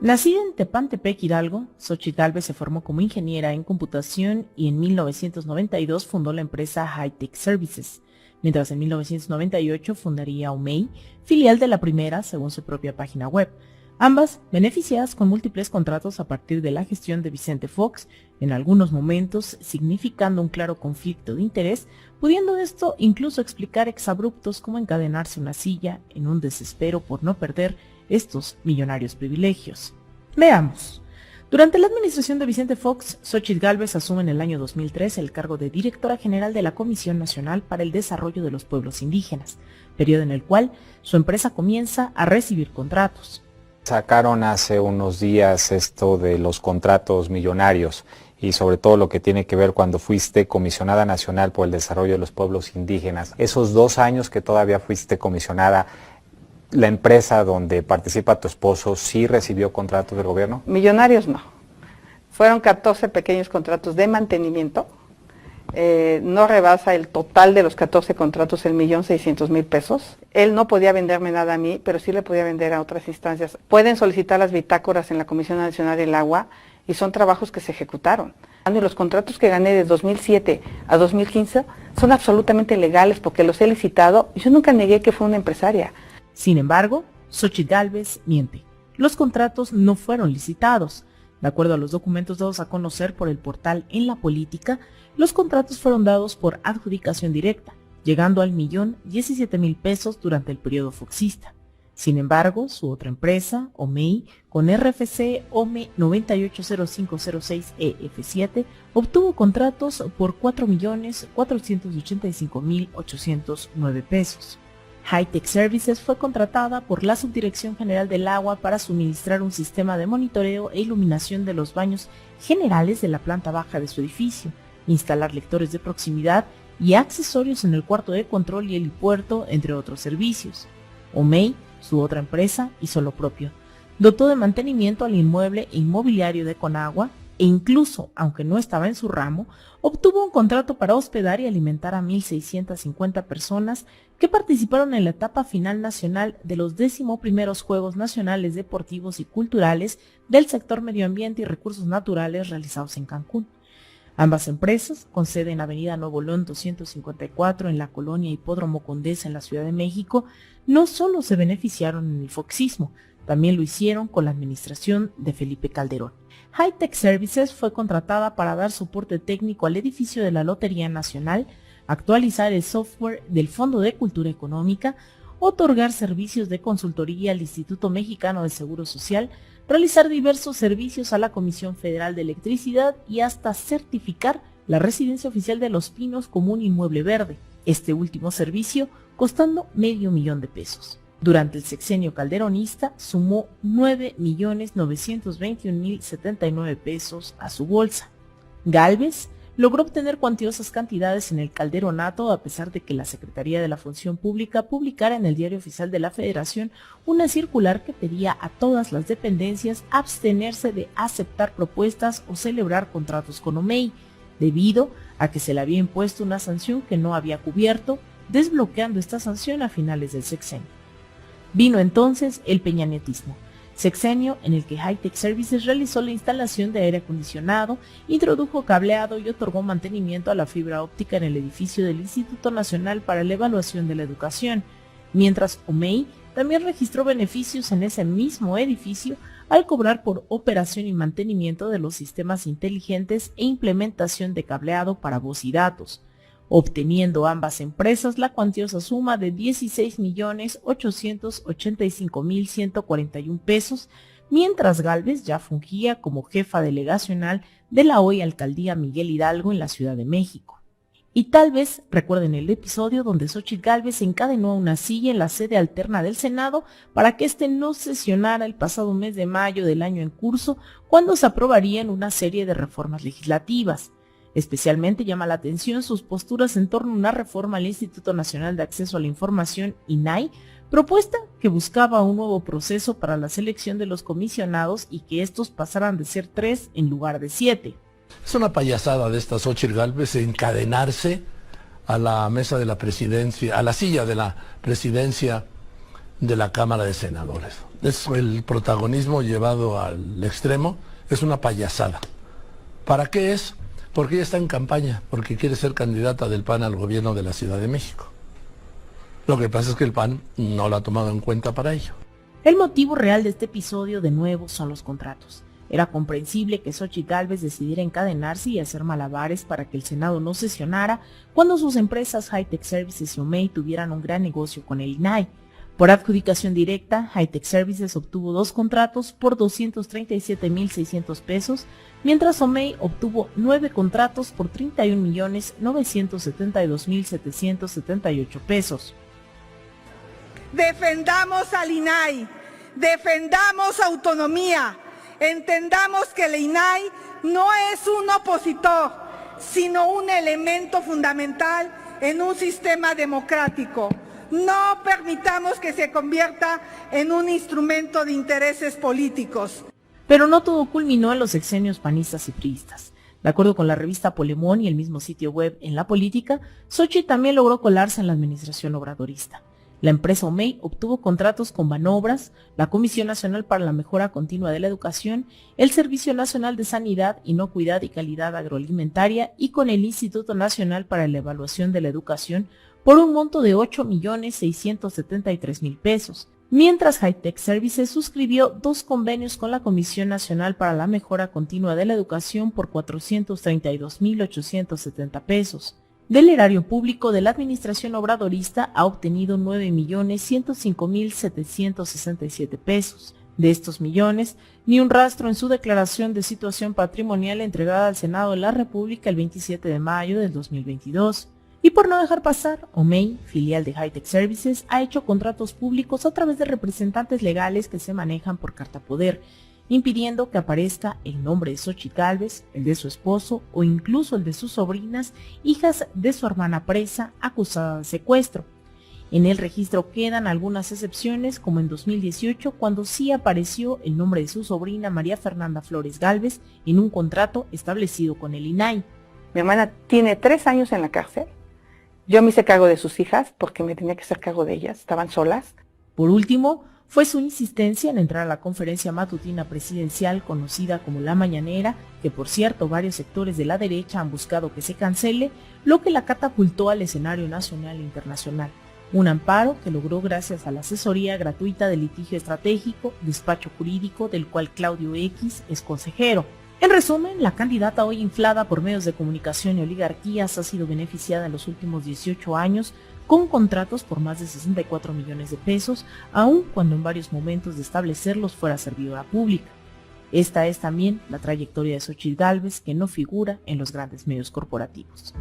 Nacida en Tepantepec, Hidalgo, Xochitl Gálvez se formó como ingeniera en computación y en 1992 fundó la empresa High-Tech Services, mientras en 1998 fundaría OMEI, filial de la primera, según su propia página web, ambas beneficiadas con múltiples contratos a partir de la gestión de Vicente Fox, en algunos momentos significando un claro conflicto de interés, pudiendo esto incluso explicar exabruptos como encadenarse una silla en un desespero por no perder estos millonarios privilegios. Veamos. Durante la administración de Vicente Fox, Xochitl Gálvez asume en el año 2003 el cargo de directora general de la Comisión Nacional para el Desarrollo de los Pueblos Indígenas, periodo en el cual su empresa comienza a recibir contratos. Sacaron hace unos días esto de los contratos millonarios y sobre todo lo que tiene que ver cuando fuiste comisionada nacional por el desarrollo de los pueblos indígenas. Esos 2 años que todavía fuiste comisionada, ¿la empresa donde participa tu esposo sí recibió contratos del gobierno? Millonarios no. Fueron 14 pequeños contratos de mantenimiento. No rebasa el total de los 14 contratos el 1.600.000 pesos. Él no podía venderme nada a mí, pero sí le podía vender a otras instancias. Pueden solicitar las bitácoras en la Comisión Nacional del Agua y son trabajos que se ejecutaron. Y los contratos que gané de 2007 a 2015 son absolutamente legales porque los he licitado y yo nunca negué que fue una empresaria. Sin embargo, Xochitl Gálvez miente. Los contratos no fueron licitados. De acuerdo a los documentos dados a conocer por el portal En la Política, los contratos fueron dados por adjudicación directa, llegando al 1.017.000 pesos durante el periodo foxista. Sin embargo, su otra empresa, OMEI, con RFC OME 980506EF7, obtuvo contratos por 4.485.809 pesos. High-Tech Services fue contratada por la Subdirección General del Agua para suministrar un sistema de monitoreo e iluminación de los baños generales de la planta baja de su edificio, instalar lectores de proximidad y accesorios en el cuarto de control y helipuerto, entre otros servicios. OMEI, su otra empresa, hizo lo propio. Dotó de mantenimiento al inmueble e inmobiliario de Conagua e incluso, aunque no estaba en su ramo, obtuvo un contrato para hospedar y alimentar a 1.650 personas que participaron en la etapa final nacional de los 11º Juegos Nacionales Deportivos y Culturales del sector Medio Ambiente y Recursos Naturales realizados en Cancún. Ambas empresas, con sede en Avenida Nuevo León 254 en la colonia Hipódromo Condesa en la Ciudad de México, no solo se beneficiaron en el foxismo, también lo hicieron con la administración de Felipe Calderón. High-Tech Services fue contratada para dar soporte técnico al edificio de la Lotería Nacional, actualizar el software del Fondo de Cultura Económica, otorgar servicios de consultoría al Instituto Mexicano de Seguro Social, realizar diversos servicios a la Comisión Federal de Electricidad y hasta certificar la residencia oficial de Los Pinos como un inmueble verde, este último servicio costando $500,000 de pesos. Durante el sexenio calderonista sumó 9.921.079 pesos a su bolsa. Gálvez logró obtener cuantiosas cantidades en el calderonato a pesar de que la Secretaría de la Función Pública publicara en el Diario Oficial de la Federación una circular que pedía a todas las dependencias abstenerse de aceptar propuestas o celebrar contratos con OMEI, debido a que se le había impuesto una sanción que no había cubierto, desbloqueando esta sanción a finales del sexenio. Vino entonces el peñanetismo, sexenio en el que High-Tech Services realizó la instalación de aire acondicionado, introdujo cableado y otorgó mantenimiento a la fibra óptica en el edificio del Instituto Nacional para la Evaluación de la Educación, mientras OMEI también registró beneficios en ese mismo edificio al cobrar por operación y mantenimiento de los sistemas inteligentes e implementación de cableado para voz y datos, obteniendo ambas empresas la cuantiosa suma de 16.885.141 pesos, mientras Gálvez ya fungía como jefa delegacional de la hoy Alcaldía Miguel Hidalgo en la Ciudad de México. Y tal vez recuerden el episodio donde Xochitl Gálvez encadenó a una silla en la sede alterna del Senado para que éste no sesionara el pasado mes de mayo del año en curso, cuando se aprobarían una serie de reformas legislativas. Especialmente llama la atención sus posturas en torno a una reforma al Instituto Nacional de Acceso a la Información, INAI, propuesta que buscaba un nuevo proceso para la selección de los comisionados y que estos pasaran de ser 3 en lugar de 7. Es una payasada de esta Xochitl Gálvez encadenarse a la mesa de la presidencia, a la silla de la presidencia de la Cámara de Senadores. Es el protagonismo llevado al extremo, es una payasada. ¿Para qué es? Porque ella está en campaña, porque quiere ser candidata del PAN al gobierno de la Ciudad de México. Lo que pasa es que el PAN no la ha tomado en cuenta para ello. El motivo real de este episodio de nuevo son los contratos. Era comprensible que Xóchitl Gálvez decidiera encadenarse y hacer malabares para que el Senado no sesionara cuando sus empresas Hi-Tech Services y Omey tuvieran un gran negocio con el INAI. Por adjudicación directa, Hi-Tech Services obtuvo 2 contratos por 237,600 pesos, mientras Omey obtuvo 9 contratos por 31,972,778 pesos. Defendamos al INAI, defendamos autonomía, entendamos que el INAI no es un opositor, sino un elemento fundamental en un sistema democrático. No permitamos que se convierta en un instrumento de intereses políticos. Pero no todo culminó en los sexenios panistas y priistas. De acuerdo con la revista Polemón y el mismo sitio web En la Política, Xóchitl también logró colarse en la administración obradorista. La empresa Omey obtuvo contratos con Banobras, la Comisión Nacional para la Mejora Continua de la Educación, el Servicio Nacional de Sanidad, Inocuidad y Calidad Agroalimentaria y con el Instituto Nacional para la Evaluación de la Educación por un monto de 8,673,000 pesos, mientras Hi-Tech Services suscribió 2 convenios con la Comisión Nacional para la Mejora Continua de la Educación por 432,870 pesos. Del erario público de la administración obradorista ha obtenido 9,105,767 pesos. De estos millones, ni un rastro en su declaración de situación patrimonial entregada al Senado de la República el 27 de mayo del 2022. Y por no dejar pasar, Omey, filial de Hi-Tech Services, ha hecho contratos públicos a través de representantes legales que se manejan por carta poder, impidiendo que aparezca el nombre de Xóchitl Gálvez, el de su esposo o incluso el de sus sobrinas, hijas de su hermana presa acusada de secuestro. En el registro quedan algunas excepciones, como en 2018, cuando sí apareció el nombre de su sobrina María Fernanda Flores Gálvez en un contrato establecido con el INAI. Mi hermana tiene 3 años en la cárcel. Yo me hice cargo de sus hijas porque me tenía que hacer cargo de ellas, estaban solas. Por último, fue su insistencia en entrar a la conferencia matutina presidencial conocida como La Mañanera, que por cierto varios sectores de la derecha han buscado que se cancele, lo que la catapultó al escenario nacional e internacional. Un amparo que logró gracias a la asesoría gratuita de litigio estratégico, despacho jurídico del cual Claudio X es consejero. En resumen, la candidata hoy inflada por medios de comunicación y oligarquías ha sido beneficiada en los últimos 18 años con contratos por más de 64 millones de pesos, aun cuando en varios momentos de establecerlos fuera servidora pública. Esta es también la trayectoria de Xóchitl Gálvez, que no figura en los grandes medios corporativos.